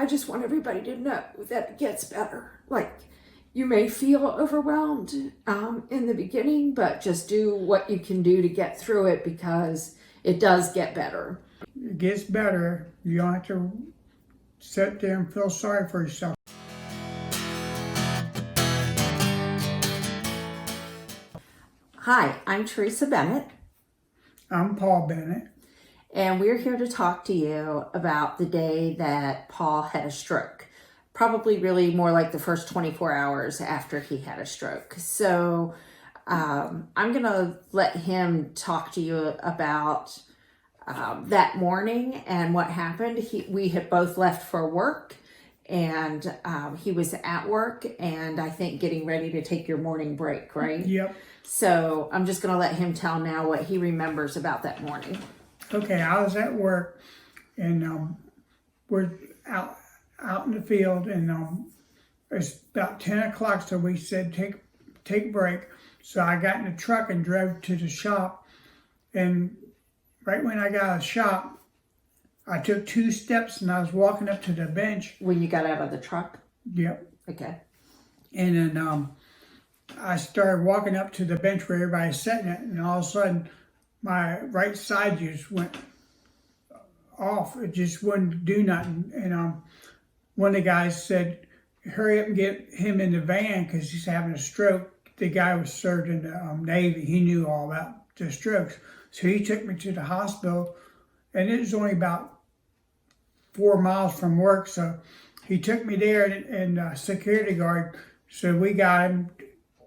I just want everybody to know that it gets better. Like, you may feel overwhelmed in the beginning, but just do what you can do to get through it, because it does get better. It gets better. You don't have to sit there and feel sorry for yourself. Hi, I'm Teresa Bennett, I'm Paul Bennett. and we're here to talk to you about the day that Paul had a stroke. Probably really more like the first 24 hours after he had a stroke. So I'm going to let him talk to you about that morning and what happened. We had both left for work, and he was at work, and I think getting ready to take your morning break, right? Yep. So I'm just going to let him tell now what he remembers about that morning. Okay, I was at work, and we're out in the field, and it's about 10 o'clock, so we said take a break. So I got in the truck and drove to the shop, and right when I got out of the shop, I took 2 steps and I was walking up to the bench. When you got out of the truck? Yep. Okay. And then I started walking up to the bench where everybody's sitting at, and all of a sudden my right side just went off. It just wouldn't do nothing. And one of the guys said, hurry up and get him in the van because he's having a stroke. The guy was served in the Navy. He knew all about the strokes. So he took me to the hospital, and it was only about 4 miles from work. So he took me there, and security guard said, we got him.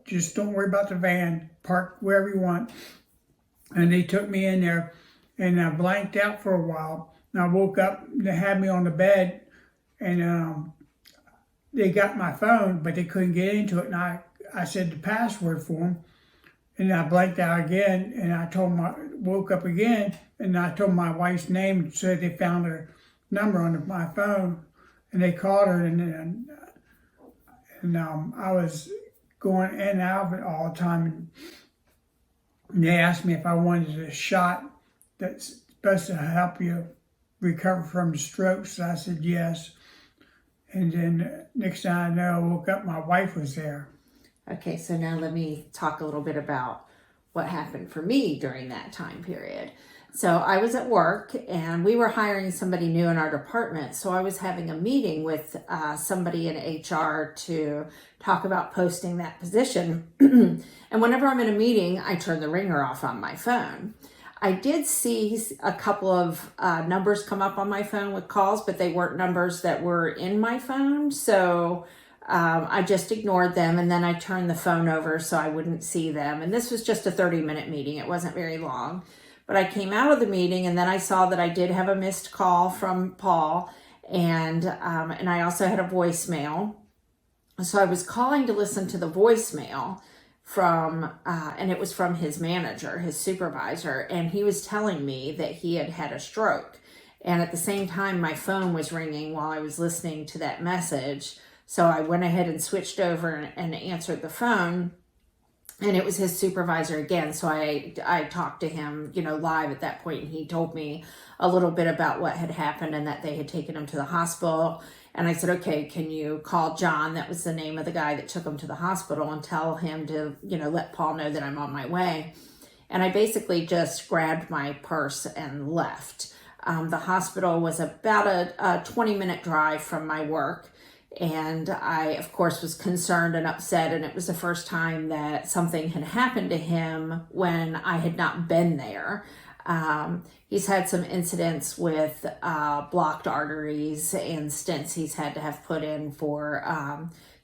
Just don't worry about the van. Park wherever you want. And they took me in there, and I blanked out for a while. And I woke up, and they had me on the bed, and they got my phone, but they couldn't get into it. And I said the password for them, and I blanked out again. And I woke up again, and I told my wife's name, and said they found her number on my phone, and they called her, and I was going in and out of it all the time. And they asked me if I wanted a shot that's supposed to help you recover from the stroke. So I said yes. And then next thing I know, I woke up, my wife was there. Okay, so now let me talk a little bit about what happened for me during that time period. So I was at work, and we were hiring somebody new in our department. So I was having a meeting with somebody in HR to talk about posting that position. And whenever I'm in a meeting, I turn the ringer off on my phone. I did see a couple of numbers come up on my phone with calls, but they weren't numbers that were in my phone. So I just ignored them, and then I turned the phone over so I wouldn't see them. And this was just a 30-minute meeting. It wasn't very long. But I came out of the meeting, and then I saw that I did have a missed call from Paul, and I also had a voicemail. So I was calling to listen to the voicemail from, and it was from his manager, his supervisor, and he was telling me that he had had a stroke. And at the same time, my phone was ringing while I was listening to that message. So I went ahead and switched over and answered the phone. And it was his supervisor again. So I talked to him, live at that point. And he told me a little bit about what had happened and that they had taken him to the hospital. And I said, okay, can you call John? That was the name of the guy that took him to the hospital, and tell him to, let Paul know that I'm on my way. And I basically just grabbed my purse and left. The hospital was about a 20-minute drive from my work. And I, of course, was concerned and upset, and it was the first time that something had happened to him when I had not been there. He's had some incidents with blocked arteries and stents he's had to have put in for,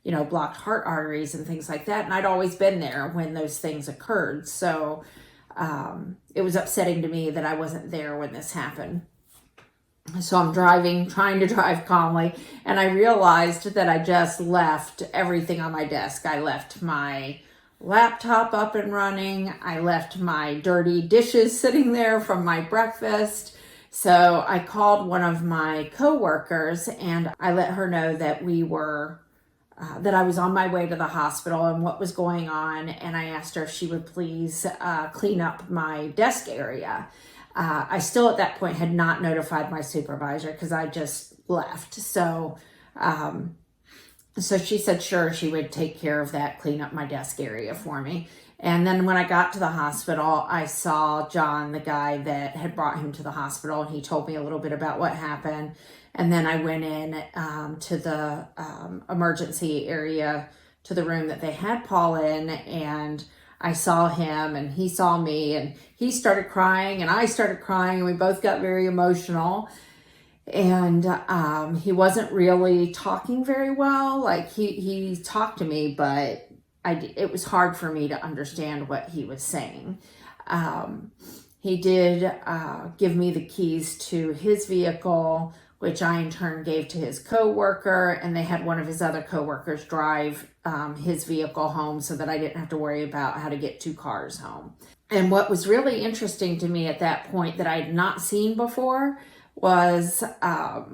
blocked heart arteries and things like that. And I'd always been there when those things occurred. So it was upsetting to me that I wasn't there when this happened. So I'm trying to drive calmly, and I realized that I just left everything on my desk. I left my laptop up and running. I left my dirty dishes sitting there from my breakfast. So I called one of my coworkers, and I let her know that that I was on my way to the hospital and what was going on. And I asked her if she would please clean up my desk area. I still at that point had not notified my supervisor because I just left. So she said sure, she would take care of that, clean up my desk area for me. And then when I got to the hospital, I saw John, the guy that had brought him to the hospital, and he told me a little bit about what happened. And then I went in to the emergency area, to the room that they had Paul in, and I saw him and he saw me, and he started crying and I started crying, and we both got very emotional. And he wasn't really talking very well. Like he talked to me, but it was hard for me to understand what he was saying. He did give me the keys to his vehicle, which I in turn gave to his coworker, and they had one of his other coworkers drive his vehicle home so that I didn't have to worry about how to get 2 cars home. And what was really interesting to me at that point that I had not seen before was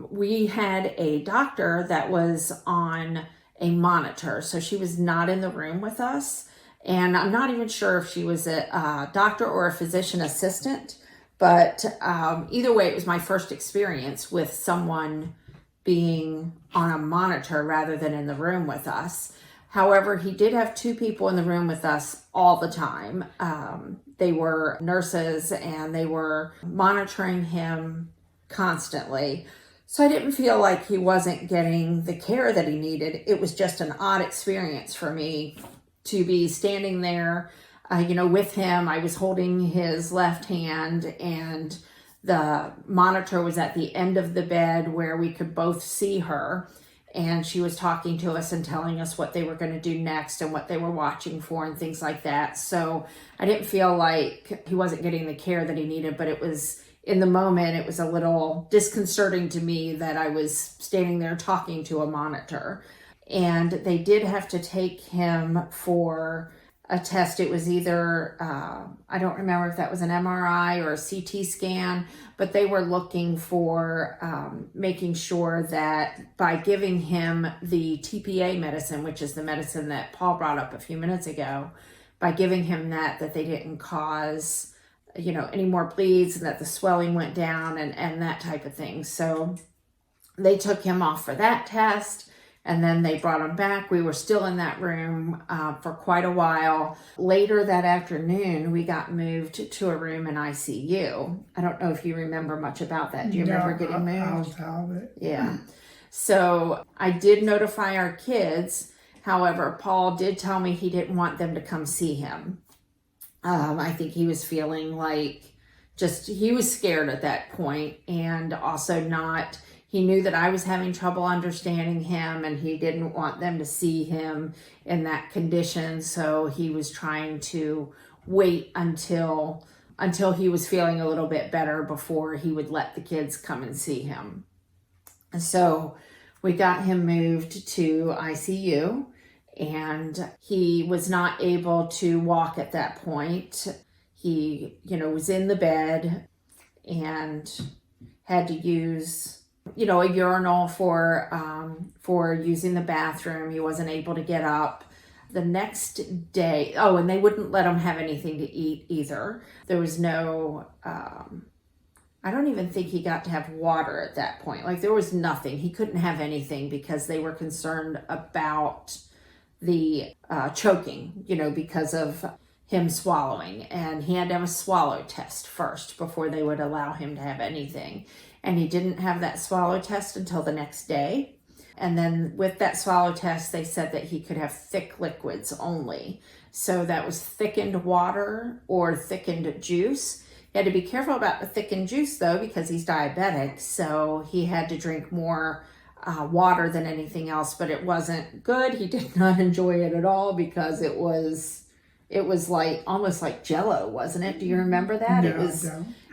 we had a doctor that was on a monitor. So she was not in the room with us. And I'm not even sure if she was a doctor or a physician assistant. But either way, it was my first experience with someone being on a monitor rather than in the room with us. However, he did have 2 people in the room with us all the time. They were nurses and they were monitoring him constantly. So I didn't feel like he wasn't getting the care that he needed. It was just an odd experience for me to be standing there with him. I was holding his left hand, and the monitor was at the end of the bed where we could both see her. And she was talking to us and telling us what they were going to do next and what they were watching for and things like that. So I didn't feel like he wasn't getting the care that he needed, but it was, in the moment, it was a little disconcerting to me that I was standing there talking to a monitor. And they did have to take him for a test. It was either, I don't remember if that was an MRI or a CT scan, but they were looking for making sure that by giving him the TPA medicine, which is the medicine that Paul brought up a few minutes ago, by giving him that they didn't cause, any more bleeds, and that the swelling went down and that type of thing. So they took him off for that test. And then they brought him back. We were still in that room for quite a while. Later that afternoon, we got moved to a room in ICU. I don't know if you remember much about that. Do you remember getting moved? I'll it. Yeah. So I did notify our kids. However, Paul did tell me he didn't want them to come see him. I think he was feeling like he was scared at that point, and also he knew that I was having trouble understanding him, and he didn't want them to see him in that condition. So he was trying to wait until he was feeling a little bit better before he would let the kids come and see him. So we got him moved to ICU, and he was not able to walk at that point. He, was in the bed and had to use a urinal for using the bathroom. He wasn't able to get up. The next day, and they wouldn't let him have anything to eat either. There was no, I don't even think he got to have water at that point. Like, there was nothing. He couldn't have anything because they were concerned about the choking, because of him swallowing. And he had to have a swallow test first before they would allow him to have anything. And he didn't have that swallow test until the next day. And then with that swallow test, they said that he could have thick liquids only. So that was thickened water or thickened juice. He had to be careful about the thickened juice, though, because he's diabetic. So he had to drink more water than anything else, but it wasn't good. He did not enjoy it at all because it was like almost like Jell-O, wasn't it? Do you remember that? No,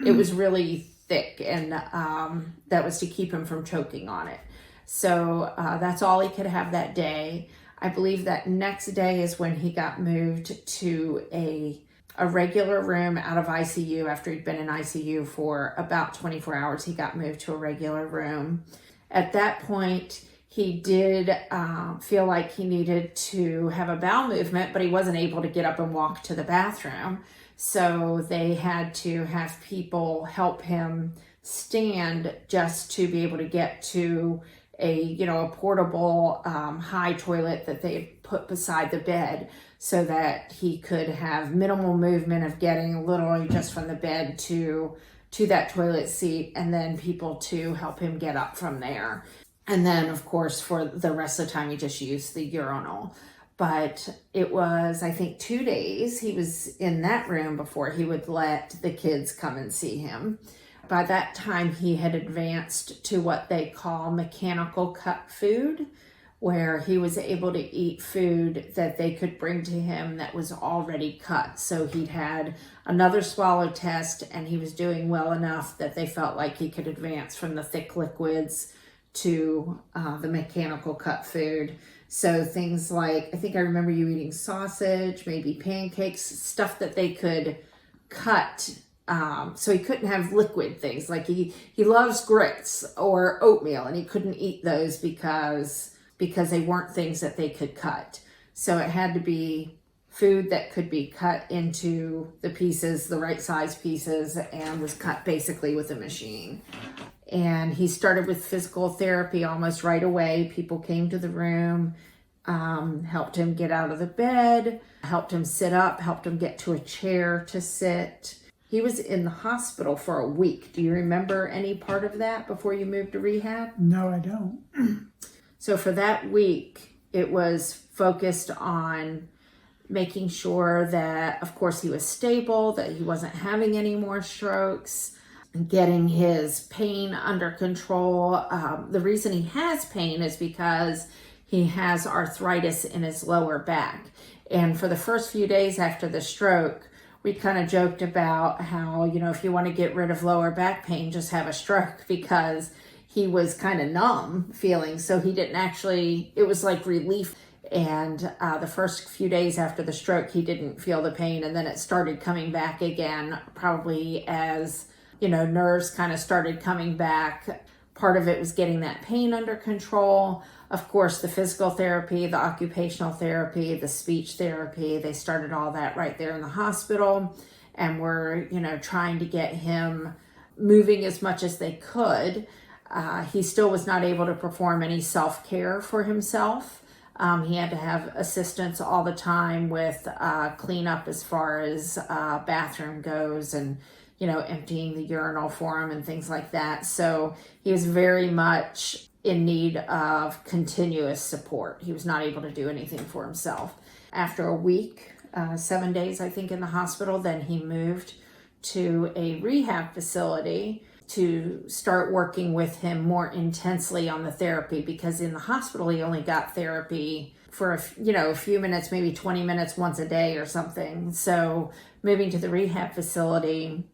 it was really thick, and that was to keep him from choking on it. So that's all he could have that day. I believe that next day is when he got moved to a regular room out of ICU. After he'd been in ICU for about 24 hours, he got moved to a regular room. At that point, he did feel like he needed to have a bowel movement, but he wasn't able to get up and walk to the bathroom. So they had to have people help him stand just to be able to get to a portable high toilet that they put beside the bed, so that he could have minimal movement of getting literally just from the bed to that toilet seat, and then people to help him get up from there. And then, of course, for the rest of the time, he just used the urinal. But it was, I think, 2 days he was in that room before he would let the kids come and see him. By that time, he had advanced to what they call mechanical cut food, where he was able to eat food that they could bring to him that was already cut. So he'd had another swallow test, and he was doing well enough that they felt like he could advance from the thick liquids to the mechanical cut food. So things like, I think I remember you eating sausage, maybe pancakes, stuff that they could cut. So he couldn't have liquid things. Like he loves grits or oatmeal, and he couldn't eat those because they weren't things that they could cut. So it had to be food that could be cut into the pieces, the right size pieces, and was cut basically with a machine. And he started with physical therapy almost right away. People came to the room, helped him get out of the bed, helped him sit up, helped him get to a chair to sit. He was in the hospital for a week. Do you remember any part of that before you moved to rehab? No, I don't. So for that week, it was focused on making sure that, of course, he was stable, that he wasn't having any more strokes, getting his pain under control. The reason he has pain is because he has arthritis in his lower back. And for the first few days after the stroke, we kind of joked about how, if you want to get rid of lower back pain, just have a stroke, because he was kind of numb feeling. So he didn't actually, it was like relief. And the first few days after the stroke, he didn't feel the pain. And then it started coming back again, probably as nerves kind of started coming back. Part of it was getting that pain under control. Of course, the physical therapy, the occupational therapy, the speech therapy, they started all that right there in the hospital, and were, trying to get him moving as much as they could. He still was not able to perform any self-care for himself. He had to have assistance all the time with cleanup as far as bathroom goes, and emptying the urinal for him and things like that. So he was very much in need of continuous support. He was not able to do anything for himself. After a week, 7 days, I think, in the hospital, then he moved to a rehab facility to start working with him more intensely on the therapy, because in the hospital, he only got therapy for a few minutes, maybe 20 minutes once a day or something. So moving to the rehab facility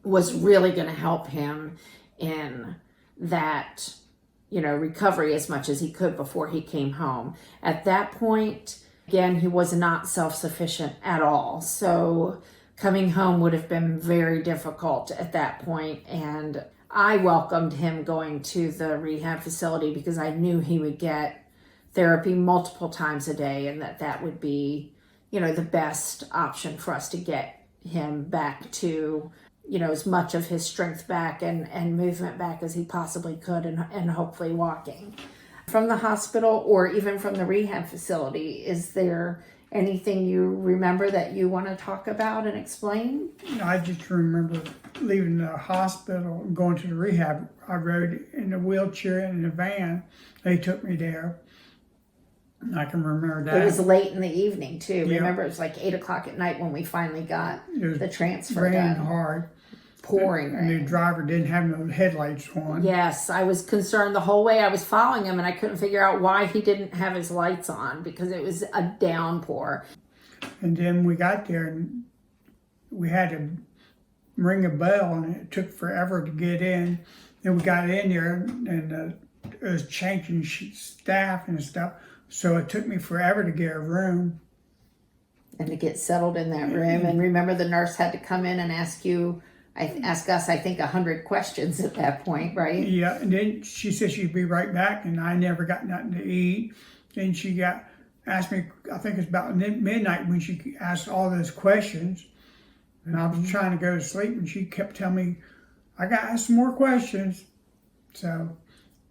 was really going to help him in that, recovery as much as he could before he came home. At that point, again, he was not self-sufficient at all. So coming home would have been very difficult at that point. And I welcomed him going to the rehab facility because I knew he would get therapy multiple times a day, and that would be, the best option for us to get him back to as much of his strength back and movement back as he possibly could, and hopefully walking. From the hospital, or even from the rehab facility, is there anything you remember that you want to talk about and explain? I just remember leaving the hospital and going to the rehab. I rode in a wheelchair and in a van. They took me there. I can remember that. It was late in the evening too. Yeah. Remember, it was like 8 o'clock at night when we finally got the transfer raining done. hard. Pouring And rain. the driver didn't have no headlights on. Yes, I was concerned the whole way I was following him, and I couldn't figure out why he didn't have his lights on, because it was a downpour. And then we got there and we had to ring a bell, and it took forever to get in. Then we got in there, and it was changing staff and stuff. So it took me forever to get a room. And to get settled in that room. And remember, the nurse had to come in and ask us, I think, 100 questions at that point, right? Yeah, and then she said she'd be right back, and I never got nothing to eat. Then she asked me, I think it's about midnight when she asked all those questions. And I was trying to go to sleep, and she kept telling me, I got to ask some more questions. So,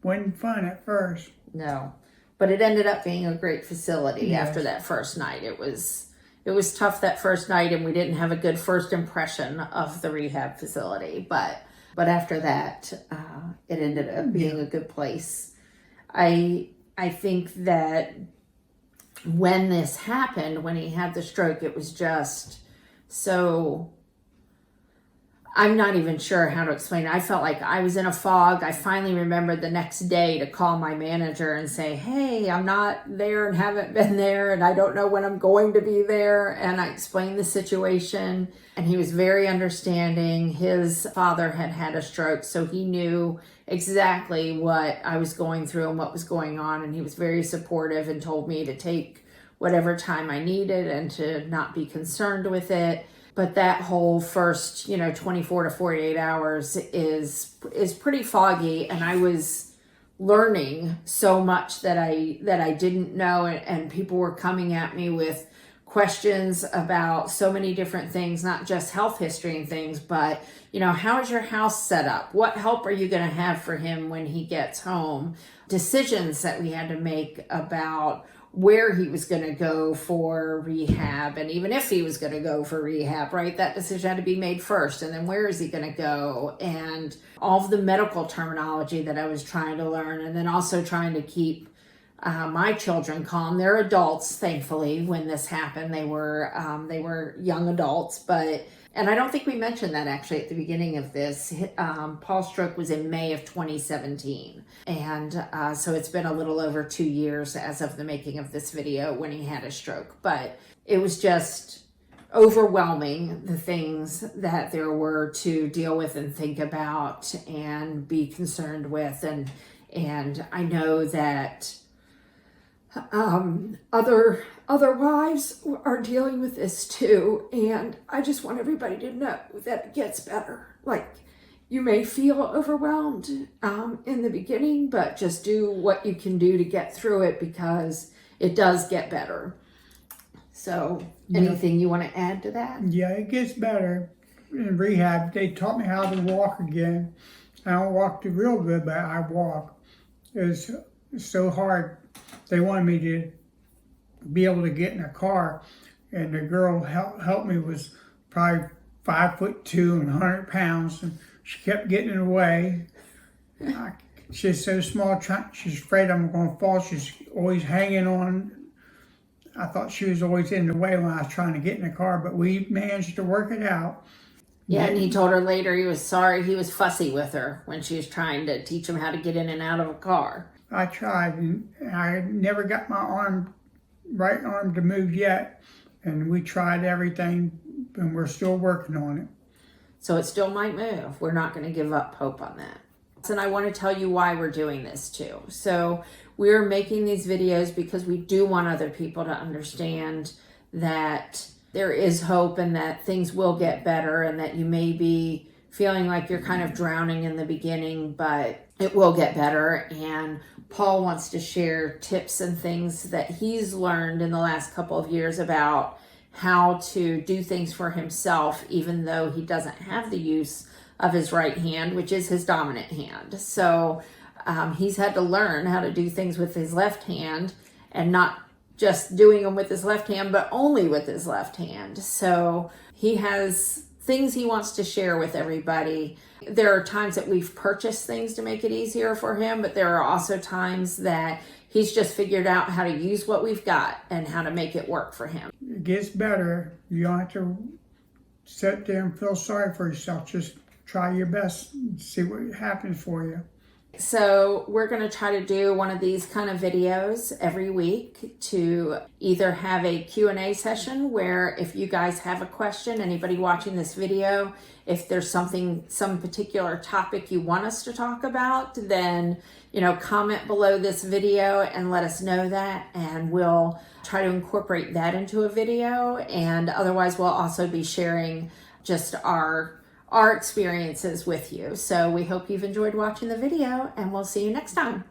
wasn't fun at first. No, but it ended up being a great facility Yes. after that first night. It was tough that first night, and we didn't have a good first impression of the rehab facility. But after that, it ended up being a good place. I think that when this happened, when he had the stroke, it was just so, I'm not even sure how to explain it. I felt like I was in a fog. I finally remembered the next day to call my manager and say, hey, I'm not there and haven't been there, and I don't know when I'm going to be there. And I explained the situation, and he was very understanding. His father had had a stroke, so he knew exactly what I was going through and what was going on. And he was very supportive and told me to take whatever time I needed and to not be concerned with it. But that whole first, 24 to 48 hours is pretty foggy, and I was learning so much that I didn't know, and people were coming at me with questions about so many different things, not just health history and things, but how is your house set up? What help are you going to have for him when he gets home? Decisions that we had to make about where he was going to go for rehab, and even if he was going to go for rehab, right? That decision had to be made first, and then where is he going to go? And all of the medical terminology that I was trying to learn, and then also trying to keep my children calm. They're adults, thankfully, when this happened. They were young adults, and I don't think we mentioned that actually at the beginning of this. Paul's stroke was in May of 2017. And so it's been a little over 2 years as of the making of this video when he had a stroke. But it was just overwhelming, the things that there were to deal with and think about and be concerned with. And I know that other wives are dealing with this too, and I just want everybody to know that it gets better. Like, you may feel overwhelmed in the beginning, but just do what you can do to get through it, because it does get better. So anything you want to add to that? Yeah, it gets better. In rehab, they taught me how to walk again. I don't walk too real good, but I walk. It's so hard. They wanted me to be able to get in a car, and the girl helped me was probably 5'2" and 100 pounds, and she kept getting in the way. She's so small, she's afraid I'm going to fall. She's always hanging on. I thought she was always in the way when I was trying to get in the car, but we managed to work it out. Yeah, and he told her later he was sorry he was fussy with her when she was trying to teach him how to get in and out of a car. I tried, and I never got my right arm to move yet, and we tried everything, and we're still working on it. So it still might move. We're not going to give up hope on that. And I want to tell you why we're doing this too. So we're making these videos because we do want other people to understand that there is hope, and that things will get better, and that you may be feeling like you're kind of drowning in the beginning, but it will get better. And Paul wants to share tips and things that he's learned in the last couple of years about how to do things for himself, even though he doesn't have the use of his right hand, which is his dominant hand. So he's had to learn how to do things with his left hand, and not just doing them with his left hand, but only with his left hand. So he has things he wants to share with everybody. There are times that we've purchased things to make it easier for him, but there are also times that he's just figured out how to use what we've got and how to make it work for him. It gets better. You don't have to sit there and feel sorry for yourself. Just try your best and see what happens for you. So we're going to try to do one of these kind of videos every week to either have a Q&A session where if you guys have a question, anybody watching this video, if there's some particular topic you want us to talk about, then, comment below this video and let us know that, and we'll try to incorporate that into a video. And otherwise, we'll also be sharing just our experiences with you. So we hope you've enjoyed watching the video, and we'll see you next time.